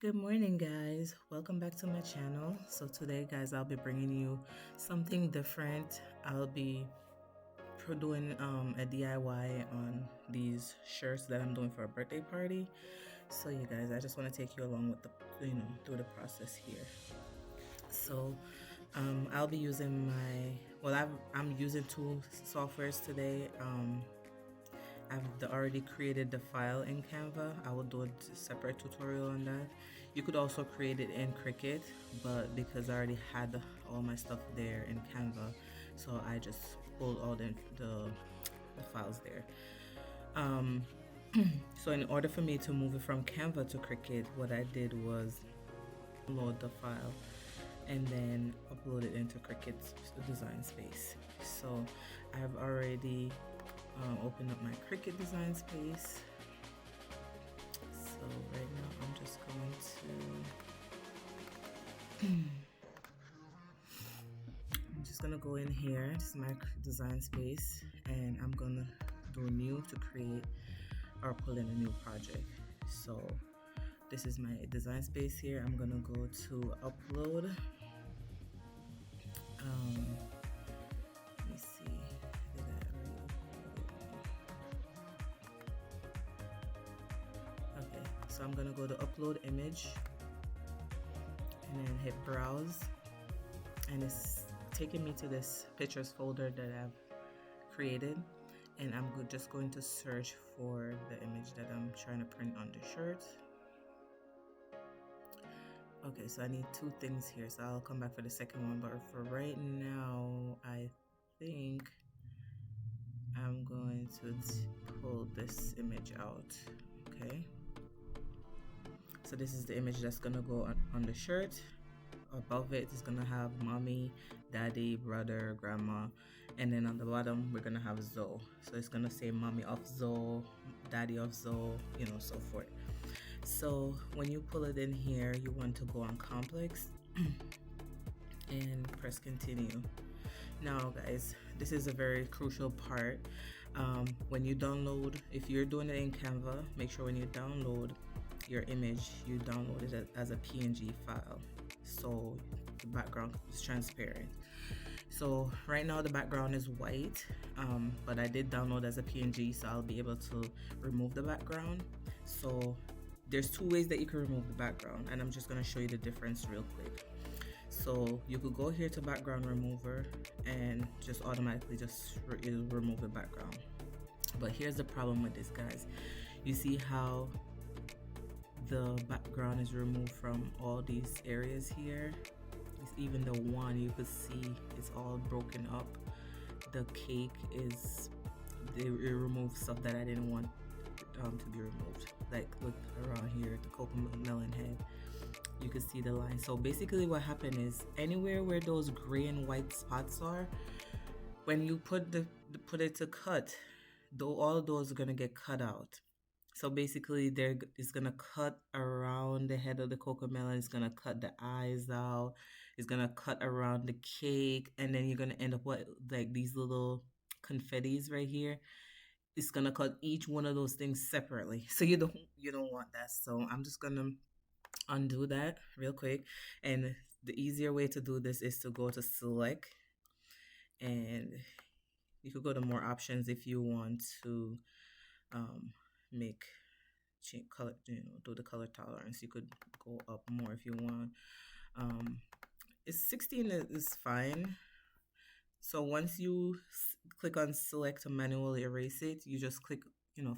Good morning, guys. Welcome back to my channel. So today, guys, I'll be bringing you something different. I'll be doing a DIY on these shirts that I'm doing for a birthday party. So you guys, I just want to take you along with the through the process here. So I'll be using I'm using two softwares today. I've already created the file in Canva. I will do a separate tutorial on that. You could also create it in Cricut, but because I already had all my stuff there in Canva, so I just pulled all the files there. So in order for me to move it from Canva to Cricut, what I did was load the file and then upload it into Cricut's design space. So I've already opened up my Cricut design space. So right now I'm just going to I'm just gonna go in here. This is my design space, and I'm gonna do new to create or pull in a new project. So this is my design space here. I'm gonna go to upload. Let me see. Did I already upload it? Okay, so I'm gonna go to upload image and then hit browse, and it's taking me to this pictures folder that I've created, and I'm just going to search for the image that I'm trying to print on the shirt. Okay, so I need two things here, so I'll come back for the second one, but for right now I think I'm going to pull this image out. Okay, so this is the image that's gonna go on the shirt. Above it is gonna have mommy, daddy, brother, grandma, and then on the bottom we're gonna have Zoe. So it's gonna say mommy of Zoe, daddy of Zoe, so forth. So when you pull it in here, you want to go on complex and press continue. Now guys, this is a very crucial part. When you download, if you're doing it in Canva, make sure when you download your image, you download it as a PNG file, so the background is transparent. So right now the background is white, but I did download as a PNG, so I'll be able to remove the background. So there's two ways that you can remove the background, and I'm just going to show you the difference real quick. So you could go here to background remover and just automatically just remove the background. But here's the problem with this, guys. You see how the background is removed from all these areas here? It's even the one you could see it's all broken up. The cake is, they removed stuff that I didn't want to be removed. Like look around here, the cocomelon head, you can see the line. So basically what happened is anywhere where those gray and white spots are, when you put it to cut, though, all of those are gonna get cut out. So basically there is gonna cut around the head of the cocomelon, it's gonna cut the eyes out, it's gonna cut around the cake, and then you're gonna end up with like these little confettis right here. It's gonna cut each one of those things separately, so you don't want that. So I'm just gonna undo that real quick, and the easier way to do this is to go to select, and you could go to more options if you want to make change color, do the color tolerance. You could go up more if you want. It's 16 is fine. So once you click on select to manually erase it, you just click,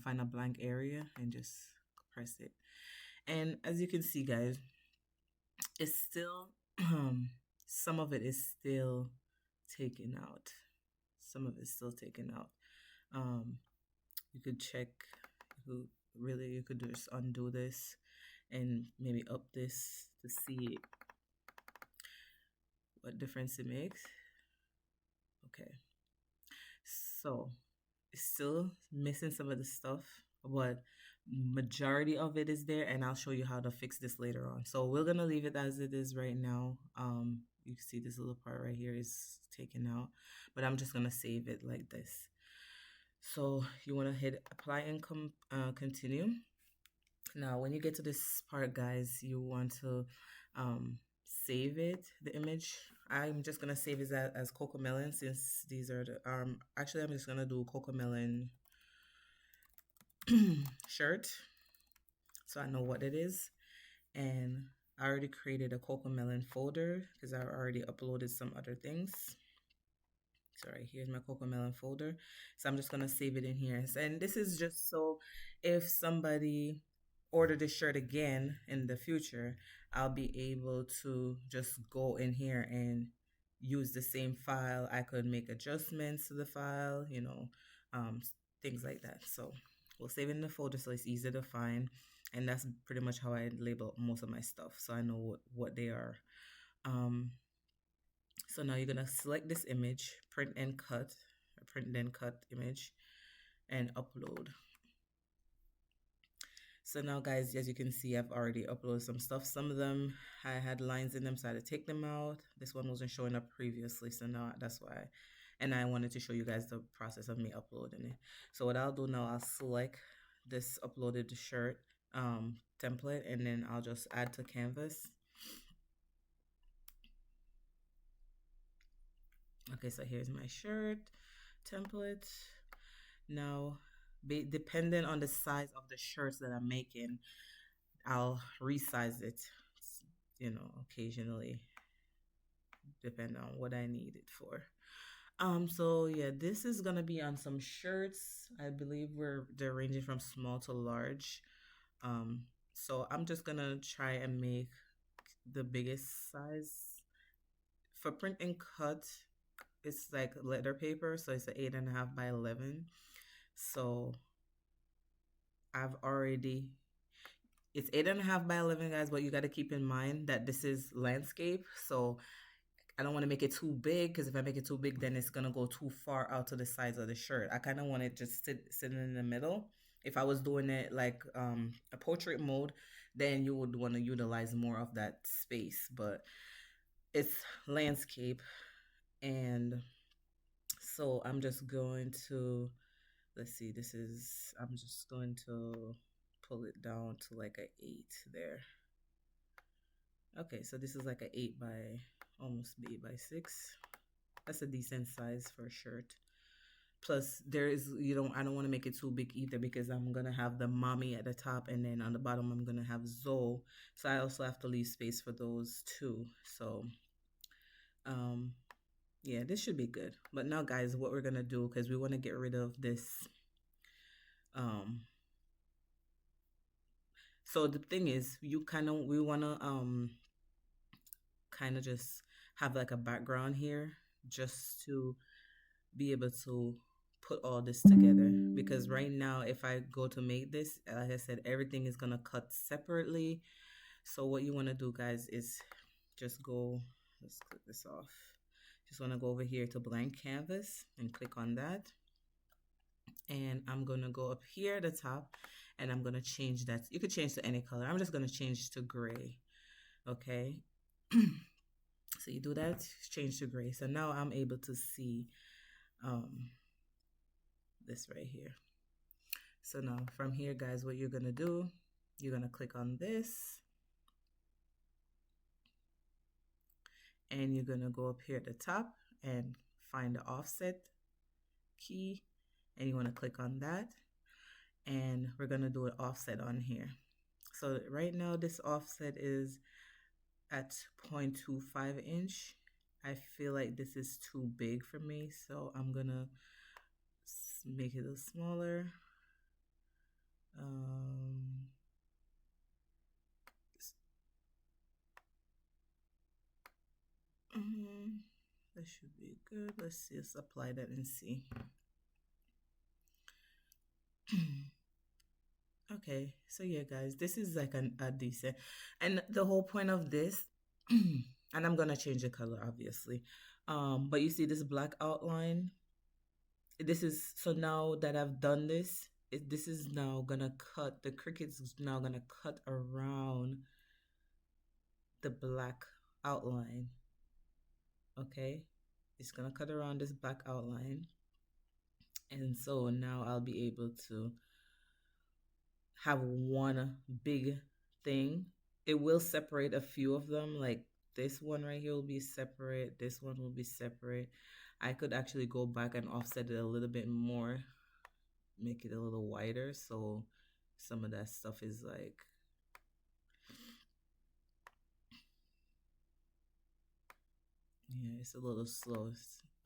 find a blank area and just press it. And as you can see, guys, it's still, some of it is still taken out. Some of it's still taken out. You could check, you could just undo this and maybe up this to see what difference it makes. Okay, so it's still missing some of the stuff, but majority of it is there, and I'll show you how to fix this later on. So we're gonna leave it as it is right now. You can see this little part right here is taken out, but I'm just gonna save it like this. So you want to hit apply and continue. Now, when you get to this part, guys, you want to save it, the image. I'm just gonna save it as Cocomelon, since these are the actually I'm just gonna do Cocomelon shirt, so I know what it is. And I already created a Cocomelon folder because I already uploaded some other things. So right here's my Cocomelon folder. So I'm just gonna save it in here. And this is just so if somebody order this shirt again in the future, I'll be able to just go in here and use the same file. I could make adjustments to the file, you know, um, things like that. So we'll save it in the folder so it's easy to find. And that's pretty much how I label most of my stuff, so I know what they are. So now you're gonna select this image, print and cut, image, and upload. So now, guys, as you can see, I've already uploaded some stuff. Some of them I had lines in them, so I had to take them out. This one wasn't showing up previously, so now that's why. And I wanted to show you guys the process of me uploading it. So what I'll do now, I'll select this uploaded shirt template, and then I'll just add to canvas. Okay, so here's my shirt template. Now, depending on the size of the shirts that I'm making, I'll resize it, you know, occasionally, depending on what I need it for. So yeah, this is gonna be on some shirts. I believe they're ranging from small to large. So I'm just gonna try and make the biggest size. For print and cut, it's like letter paper, so it's an 8.5 by 11. So I've already, it's 8.5 by 11, guys, but you got to keep in mind that this is landscape. So I don't want to make it too big, because if I make it too big, then it's going to go too far out to the sides of the shirt. I kind of want it just sitting in the middle. If I was doing it like a portrait mode, then you would want to utilize more of that space. But it's landscape. And so I'm just going to, let's see, I'm just going to pull it down to like a 8 there. Okay, so this is like a 8 by, almost 8 by 6. That's a decent size for a shirt. Plus I don't want to make it too big either, because I'm going to have the mommy at the top, and then on the bottom I'm going to have Zoe. So I also have to leave space for those too. So yeah, this should be good. But now, guys, what we're going to do, because we want to get rid of this so the thing is, we want to kind of just have like a background here, just to be able to put all this together. Because right now, if I go to make this, like I said, everything is going to cut separately. So what you want to do, guys, is just let's click this off. Just want to go over here to blank canvas and click on that. And I'm going to go up here at the top, and I'm going to change that. You could change to any color. I'm just going to change to gray. Okay. So you do that, change to gray. So now I'm able to see this right here. So now from here, guys, what you're going to do, you're going to click on this, and you're going to go up here at the top and find the offset key, and you want to click on that, and we're going to do an offset on here. So right now this offset is at 0.25 inch. I feel like this is too big for me, so I'm gonna make it a little smaller. That should be good. Let's see, let's apply that and see. Okay, so yeah, guys, this is like a decent, and the whole point of this, and I'm gonna change the color, obviously, but you see this black outline. This is, so now that I've done this, this is now gonna cut, the cricket's now gonna cut around the black outline. Okay, it's gonna cut around this black outline, and so now I'll be able to have one big thing. It will separate a few of them, like this one right here will be separate, this one will be separate. I could actually go back and offset it a little bit more, make it a little wider, so some of that stuff is like, yeah, it's a little slow.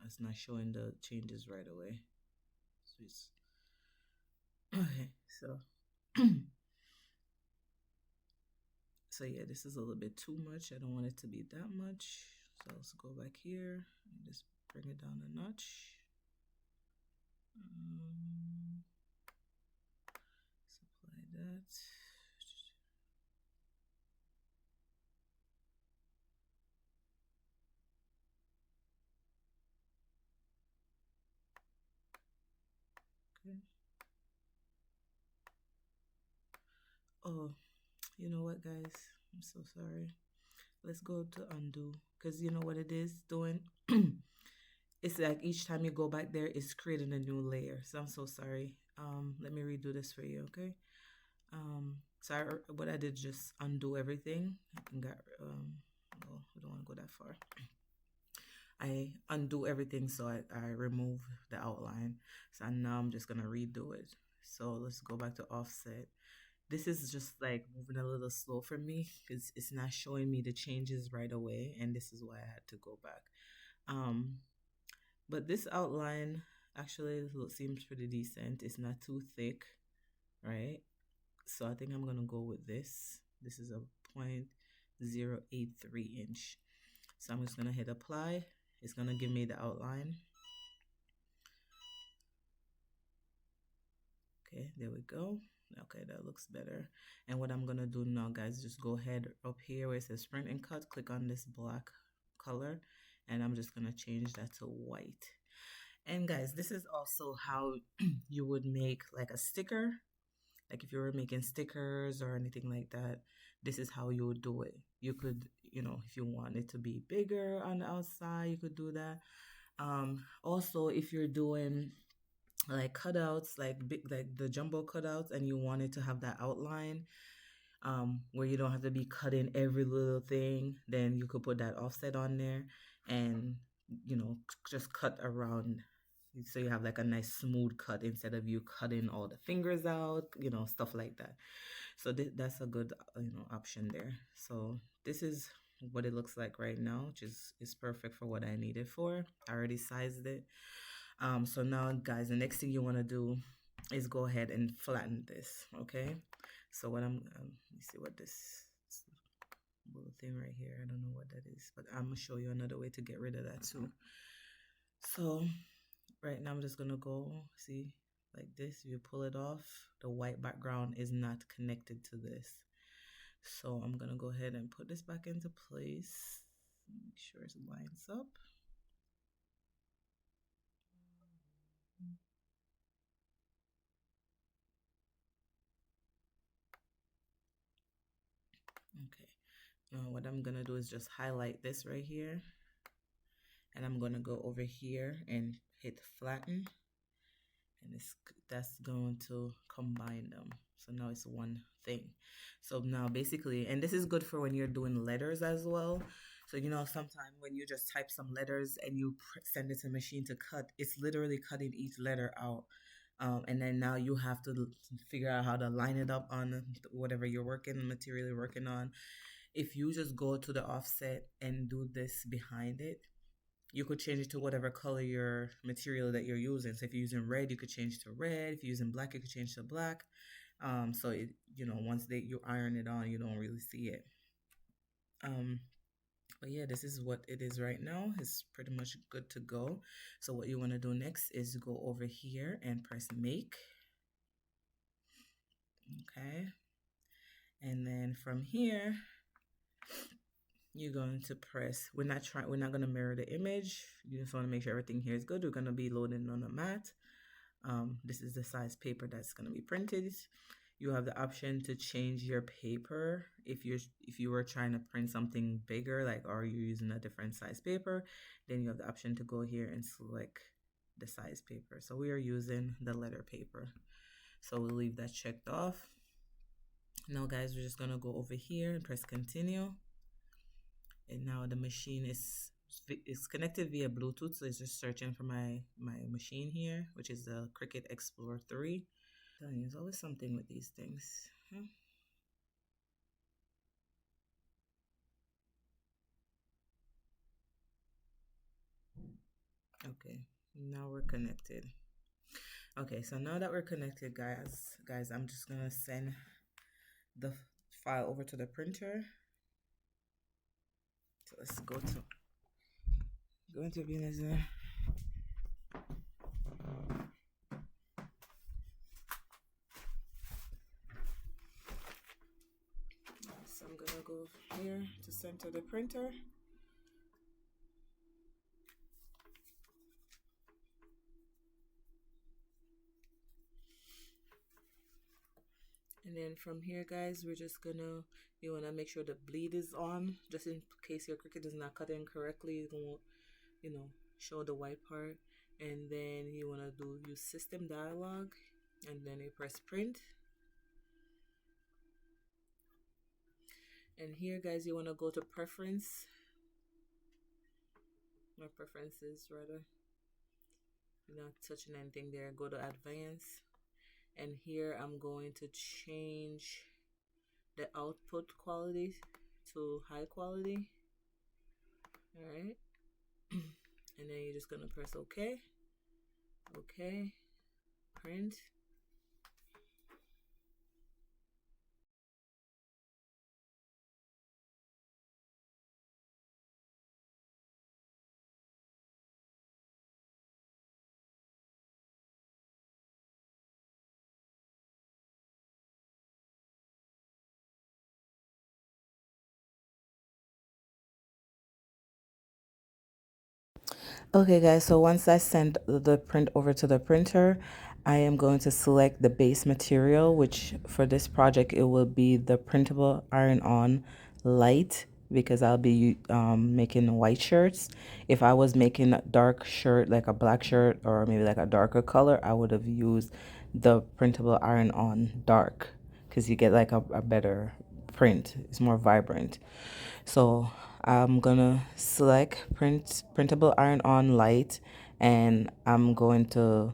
It's not showing the changes right away. So it's okay. So so yeah, this is a little bit too much. I don't want it to be that much. So let's go back here and just bring it down a notch. Supply that. Okay. Oh, you know what, guys? I'm so sorry. Let's go to undo, because you know what it is doing? It's like each time you go back there, it's creating a new layer. So I'm so sorry. Let me redo this for you, okay? So what I did, just undo everything and got well, we don't want to go that far. I undo everything, so I remove the outline. So now I'm just gonna redo it. So let's go back to offset. This is just like moving a little slow for me because it's not showing me the changes right away, and this is why I had to go back. But this outline actually seems pretty decent. It's not too thick, right? So I think I'm gonna go with this. This is a 0.083 inch. So I'm just gonna hit apply. It's gonna give me the outline. Okay, there we go. Okay, that looks better. And what I'm gonna do now, guys, just go ahead up here where it says print and cut, click on this black color, and I'm just gonna change that to white. And guys, this is also how you would make like a sticker. Like if you were making stickers or anything like that, this is how you would do it. You could, you know, if you want it to be bigger on the outside, you could do that. Also, if you're doing like cutouts, like big, like the jumbo cutouts, and you wanted to have that outline, where you don't have to be cutting every little thing, then you could put that offset on there, and you know, just cut around, so you have like a nice smooth cut instead of you cutting all the fingers out, you know, stuff like that. So that's a good option there. So this is what it looks like right now, which is perfect for what I need it for. I already sized it. So now, guys, the next thing you want to do is go ahead and flatten this. Okay, so what let me see what this little thing right here, I don't know what that is, but I'm gonna show you another way to get rid of that too. So right now I'm just gonna go, see, like this. You pull it off, the white background is not connected to this. So I'm gonna go ahead and put this back into place, make sure it lines up. Okay, now what I'm gonna do is just highlight this right here, and I'm gonna go over here and hit flatten, and that's going to combine them. So now it's one thing. So now basically, and this is good for when you're doing letters as well. So you know, sometimes when you just type some letters and you send it to machine to cut, it's literally cutting each letter out. And then now you have to figure out how to line it up on whatever you're working, material you're working on. If you just go to the offset and do this behind it, you could change it to whatever color your material that you're using. So if you're using red, you could change to red. If you're using black, you could change to black. So it, you know, once you iron it on, you don't really see it. But yeah, this is what it is right now. It's pretty much good to go. So what you want to do next is go over here and press make. Okay. And then from here, you're going to press, we're not going to mirror the image. You just want to make sure everything here is good. We're going to be loading on a mat. This is the size paper that's going to be printed. You have the option to change your paper if you were trying to print something bigger, like, or you're using a different size paper, then you have the option to go here and select the size paper. So we are using the letter paper, so we'll leave that checked off. Now guys, we're just gonna go over here and press continue. And now the machine is connected via Bluetooth, so it's just searching for my machine here, which is the Cricut Explorer 3. There's always something with these things. Okay, now we're connected. Okay, so now that we're connected, guys, I'm just gonna send the file over to the printer. So let's go into Venus there. So I'm gonna go here to send to the printer. And then from here, guys, we're just gonna, you wanna make sure the bleed is on, just in case your Cricut is not cutting correctly. It won't, show the white part. And then you wanna use system dialog, and then you press print. And here, guys, you wanna go to preferences rather. You're not touching anything there. Go to advanced. And here I'm going to change the output quality to high quality. All right. And then you're just gonna press OK. OK. Print. Okay guys, so once I send the print over to the printer, I am going to select the base material, which for this project, it will be the printable iron-on light, because I'll be making white shirts. If I was making a dark shirt, like a black shirt or maybe like a darker color, I would have used the printable iron-on dark, because you get like a better print. It's more vibrant. So I'm gonna select printable iron-on light, and I'm going to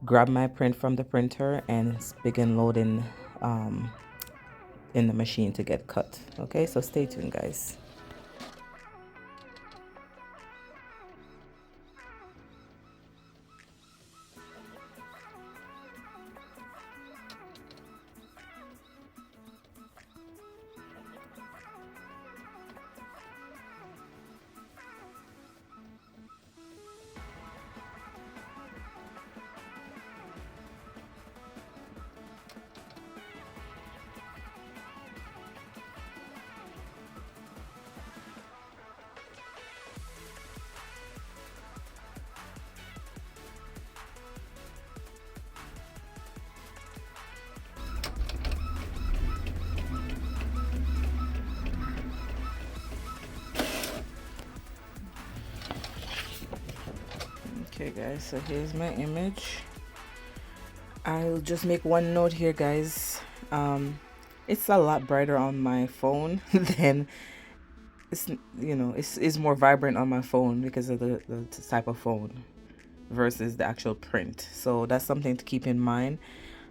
grab my print from the printer and begin loading in the machine to get cut. Okay, so stay tuned, guys. Okay guys, so here's my image. I'll just make one note here, guys. It's a lot brighter on my phone than it's more vibrant on my phone because of the type of phone versus the actual print. So that's something to keep in mind.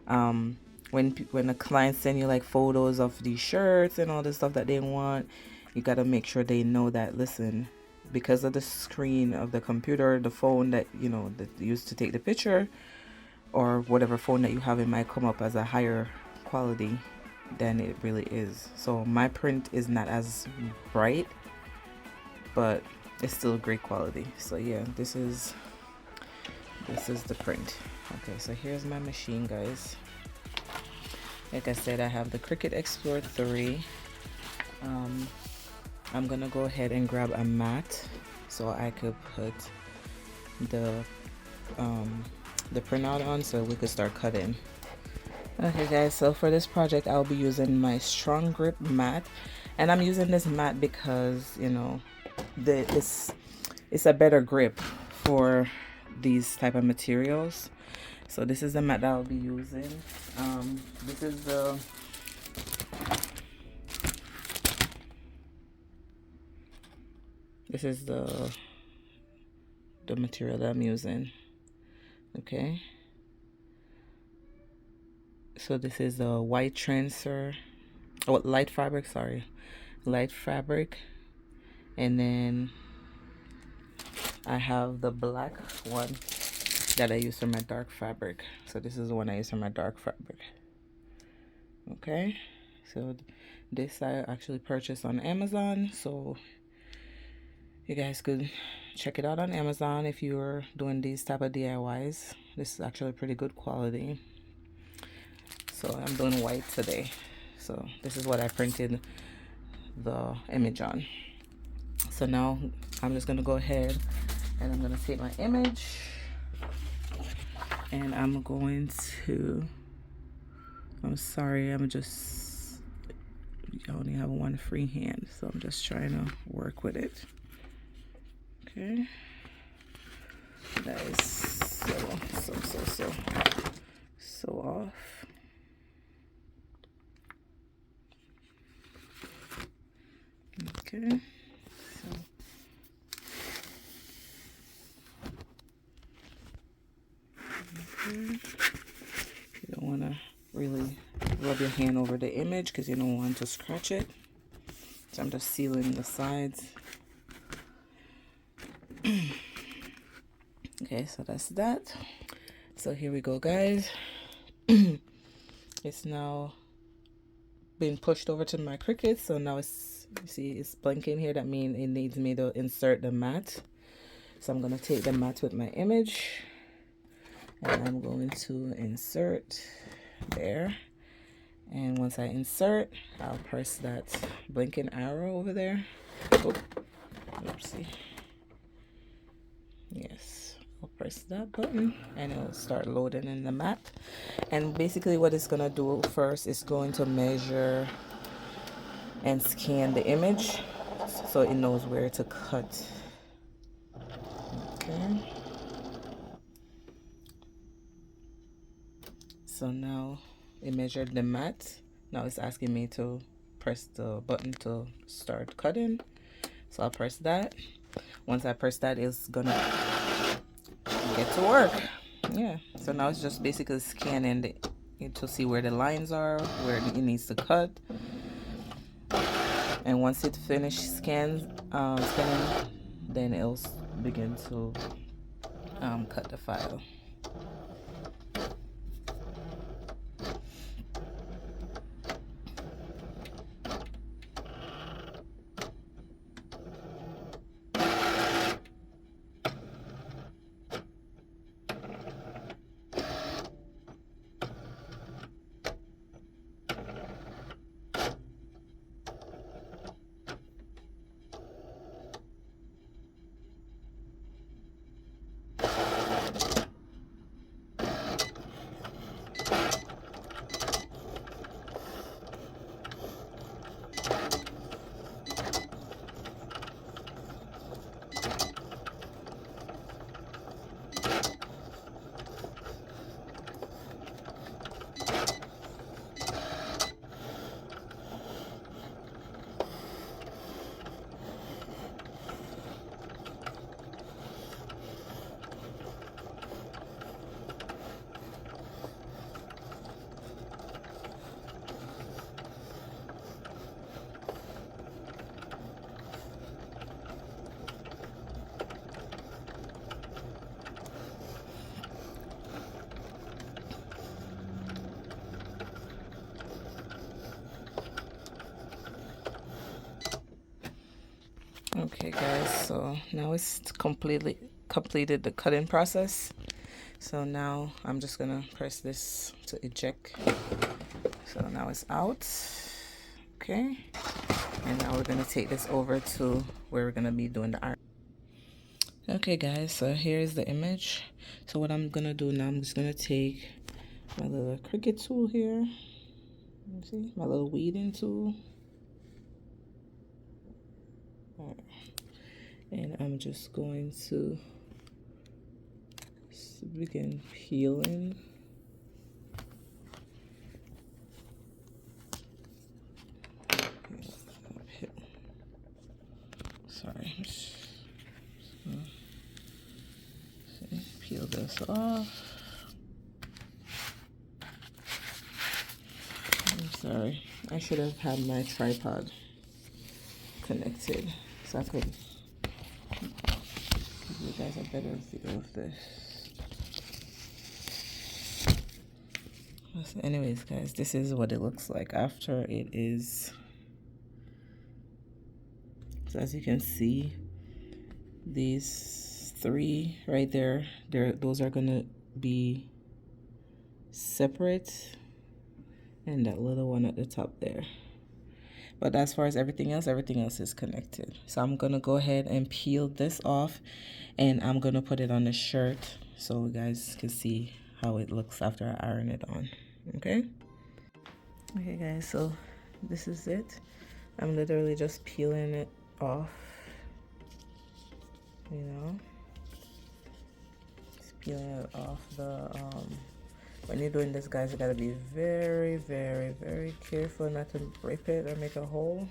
When a client send you like photos of these shirts and all the stuff that they want, you got to make sure they know that, listen, because of the screen of the computer, the phone that that used to take the picture, or whatever phone that you have, it might come up as a higher quality than it really is. So my print is not as bright, but it's still great quality. So yeah, this is the print. Okay, so here's my machine, guys. Like I said, I have the Cricut Explorer 3. I'm gonna go ahead and grab a mat so I could put the printout on so we could start cutting. Okay guys, so for this project I'll be using my strong grip mat, and I'm using this mat because it's a better grip for these type of materials. So this is the mat that I'll be using. This is the This is the material that I'm using. Okay, so this is a white transfer, oh, light fabric, sorry, light fabric, and then I have the black one that I use for my dark fabric. So this is the one I use for my dark fabric. Okay, so this I actually purchased on Amazon, so you guys could check it out on Amazon if you're doing these type of DIYs. This is actually pretty good quality. So I'm doing white today. So this is what I printed the image on. So now I'm just gonna go ahead and I'm gonna take my image and I'm going to, I'm sorry, I only have one free hand, so I'm just trying to work with it. Okay, that is so off. Okay, so you don't want to really rub your hand over the image because you don't want to scratch it. So I'm just sealing the sides. Okay, so that's that. So here we go, guys. It's now been pushed over to my Cricut. So now it's, you see it's blinking here. That means it needs me to insert the mat. So I'm going to take the mat with my image and I'm going to insert there. And once I insert, I'll press that blinking arrow over there. Oh, oopsie. Yes, I'll press that button and it'll start loading in the mat. And basically what it's gonna do first is going to measure and scan the image so it knows where to cut. Okay. So now it measured the mat. Now it's asking me to press the button to start cutting. So I'll press that. Once I press that, it's gonna get to work. Yeah, so now it's just basically scanning to see where the lines are, where it needs to cut. And once it finishes scanning, then it'll begin to cut the file. Okay guys, so now it's completed the cutting process. So now I'm just gonna press this to eject. So now it's out. Okay, and now we're gonna take this over to where we're gonna be doing the art. Okay guys, so here's the image. So what I'm gonna do now, I'm just gonna take my little Cricut tool here. You see my little weeding tool. And I'm just going to begin peeling. Sorry. off. I'm sorry, I should have had my tripod connected so I could give you guys a better view of this. So anyways, guys, this is what it looks like after it is. So as you can see, these three right there, those are gonna be separate, and that little one at the top there. But as far as everything else is connected. So I'm gonna go ahead and peel this off, and I'm gonna put it on the shirt so you guys can see how it looks after I iron it on. Okay guys, so this is it. I'm literally just peeling it off, you know, just peeling it off. The when you're doing this, guys, you gotta be very, very, very careful not to rip it or make a hole.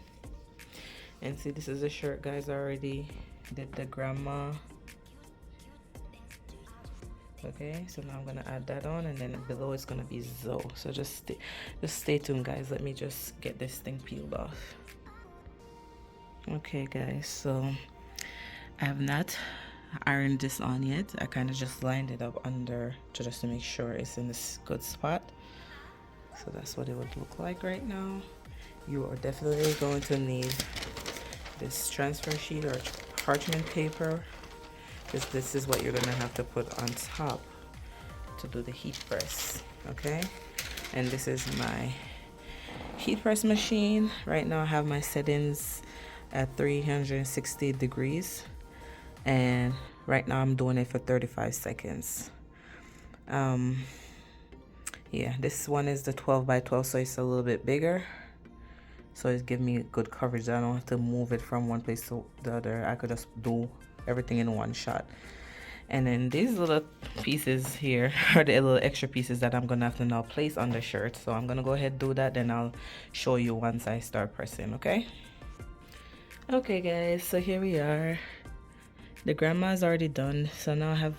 And see, this is a shirt, guys. I already did the grandma. Okay, so now I'm gonna add that on, and then below it's gonna be Zoe. So just stay tuned, guys. Let me just get this thing peeled off. Okay guys, so I have not ironed this on yet. I kind of just lined it up under just to make sure it's in this good spot. So that's what it would look like right now. You are definitely going to need this transfer sheet or parchment paper, because this is what you're gonna have to put on top to do the heat press. Okay, and this is my heat press machine. Right now I have my settings at 360 degrees, and right now I'm doing it for 35 seconds. Yeah, this one is the 12 by 12, so it's a little bit bigger, so it's giving me good coverage. I don't have to move it from one place to the other. I could just do everything in one shot. And then these little pieces here are the little extra pieces that I'm gonna have to now place on the shirt. So I'm gonna go ahead and do that, then I'll show you once I start pressing. Okay guys, so here we are. The grandma is already done, so now I have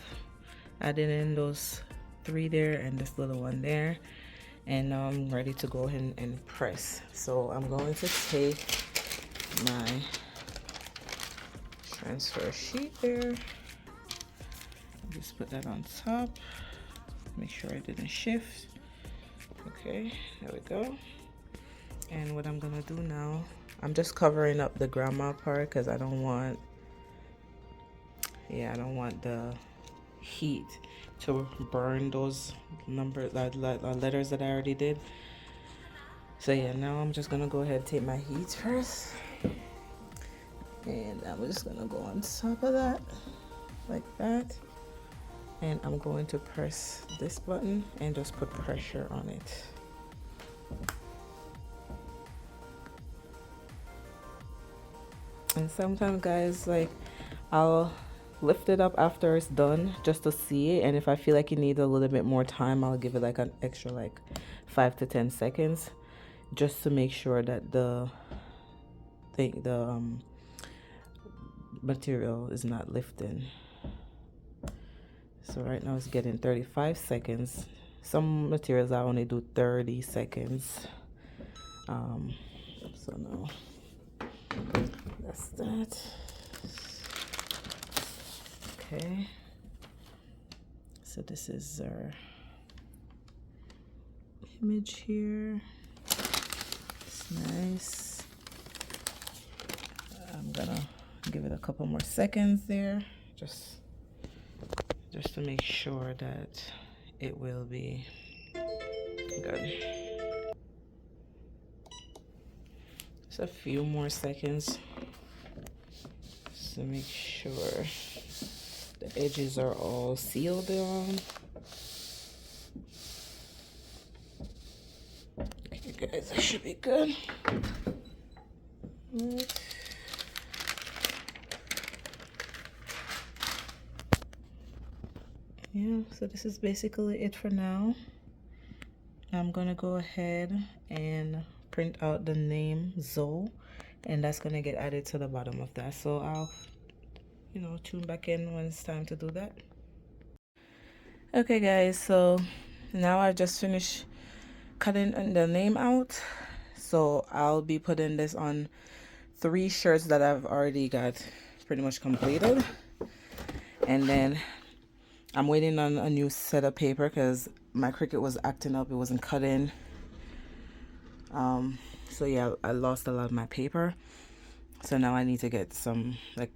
added in those three there and this little one there, and now I'm ready to go ahead and press. So I'm going to take my transfer sheet there, just put that on top, make sure it didn't shift. Okay, there we go. And what I'm gonna do now, I'm just covering up the grandma part because I don't want the heat to burn those letters that I already did. So yeah, now I'm just gonna go ahead and take my heat press, and I'm just gonna go on top of that like that, and I'm going to press this button and just put pressure on it. And sometimes, guys, like, I'll lift it up after it's done just to see it, and if I feel like you need a little bit more time, I'll give it like an extra like 5 to 10 seconds just to make sure that the material is not lifting. So right now it's getting 35 seconds. Some materials I only do 30 seconds. So no, that's that. Okay, so this is our image here. It's nice. I'm gonna give it a couple more seconds there, just to make sure that it will be good. Just a few more seconds just to make sure the edges are all sealed on. Okay guys, that should be good. Right. Yeah, so this is basically it for now. I'm gonna go ahead and print out the name Zoe, and that's gonna get added to the bottom of that. So I'll tune back in when it's time to do that. Okay guys, so now I just finished cutting the name out, so I'll be putting this on 3 shirts that I've already got pretty much completed, and then I'm waiting on a new set of paper because my Cricut was acting up, it wasn't cutting. So yeah, I lost a lot of my paper, so now I need to get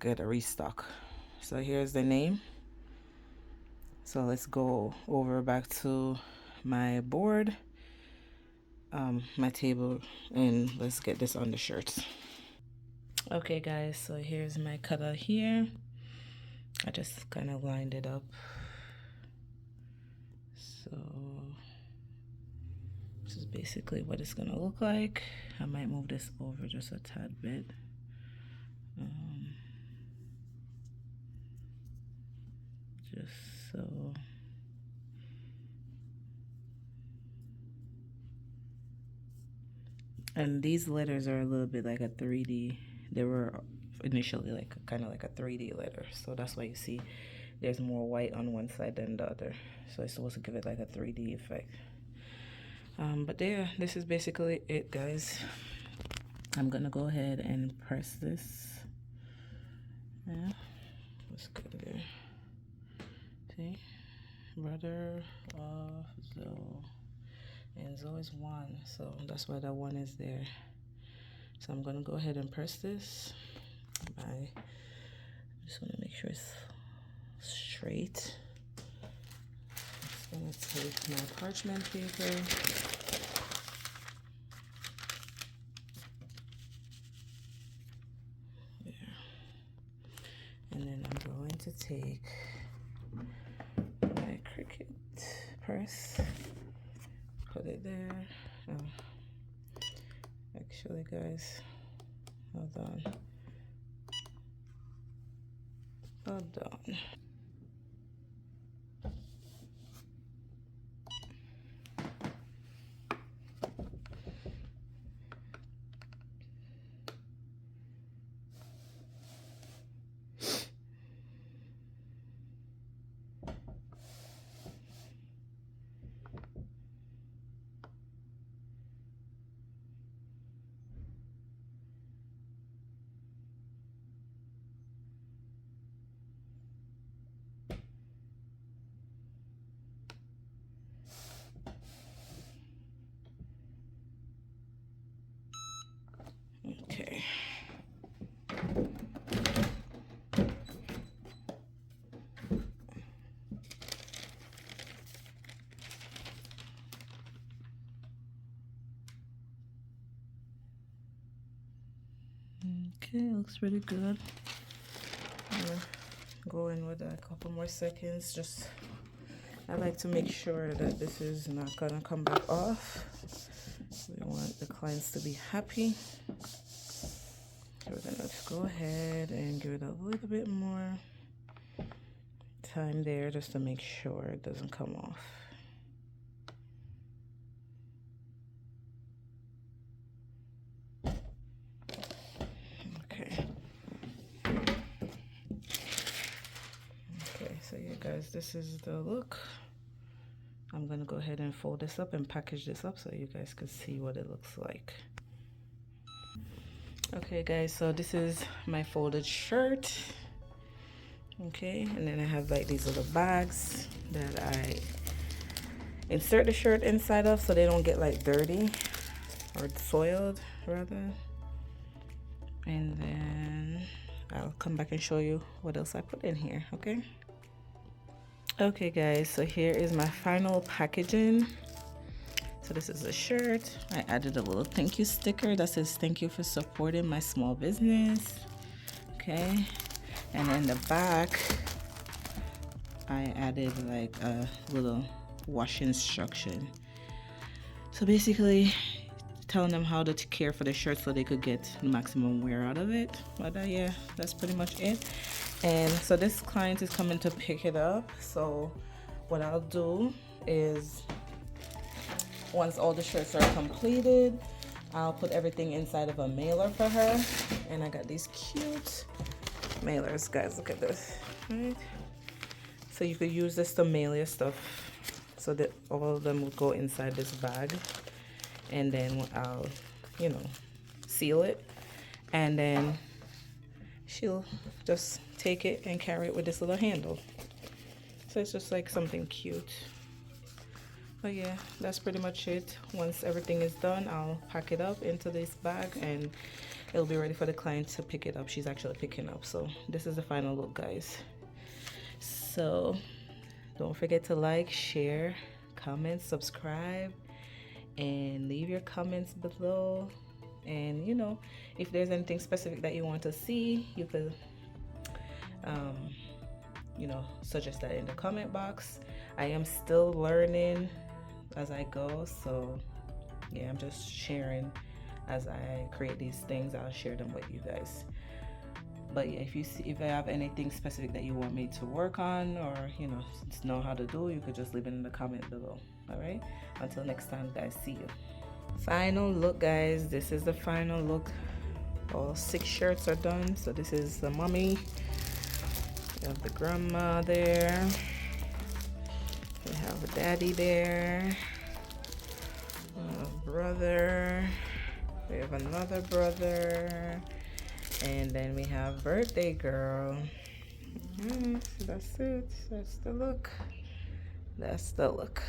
get a restock. So here's the name. So let's go over back to my board, my table, and let's get this on the shirts. Okay guys, so here's my cutout here. I just kind of lined it up. So this is basically what it's gonna look like. I might move this over just a tad bit. Just so. And these letters are a little bit like a 3D. They were initially like kind of like a 3D letter, so that's why you see there's more white on one side than the other. So it's supposed to give it like a 3D effect. But yeah, this is basically it, guys. I'm gonna go ahead and press this. Yeah, let's go there. See, brother of Zoe, and Zoe is 1, so that's why that 1 is there. So I'm gonna go ahead and press this. I just want to make sure it's straight. I'm just gonna take my parchment paper. There. And then I'm going to take my Cricut press, put it there. Oh, actually, guys, hold on. Hold on. Okay. Okay, looks pretty good. I'm gonna go in with a couple more seconds. Just I like to make sure that this is not gonna come back off. We want the clients to be happy. So we're gonna just go ahead and give it a little bit more time there just to make sure it doesn't come off. Okay. Okay, so yeah guys, this is the look. I'm gonna go ahead and fold this up and package this up so you guys can see what it looks like. Okay guys, so this is my folded shirt. Okay, and then I have like these little bags that I insert the shirt inside of so they don't get like dirty or soiled rather. And then I'll come back and show you what else I put in here. Okay guys, so here is my final packaging. So this is a shirt. I added a little thank you sticker that says thank you for supporting my small business. Okay, and in the back I added like a little wash instruction. So basically telling them how to care for the shirt so they could get maximum wear out of it. But yeah, that's pretty much it. And so this client is coming to pick it up. So what I'll do is once all the shirts are completed, I'll put everything inside of a mailer for her. And I got these cute mailers, guys. Look at this. Right? So you could use this to mail your stuff, so that all of them would go inside this bag, and then I'll, you know, seal it, and then she'll just take it and carry it with this little handle. So it's just like something cute. But yeah, that's pretty much it. Once everything is done, I'll pack it up into this bag and it'll be ready for the client to pick it up. She's actually picking up. So this is the final look, guys. So don't forget to like, share, comment, subscribe, and leave your comments below. And you know, if there's anything specific that you want to see, you could you know, suggest that in the comment box. I am still learning as I go, so yeah, I'm just sharing as I create these things. I'll share them with you guys. But yeah, if I have anything specific that you want me to work on, or you know how to do, you could just leave it in the comment below. All right, until next time, guys, see you. Final look, guys. This is the final look. All 6 shirts are done. So this is the mommy, we have the grandma there, we have a daddy there, a brother, we have another brother, and then we have birthday girl. That's it. That's the look. That's the look.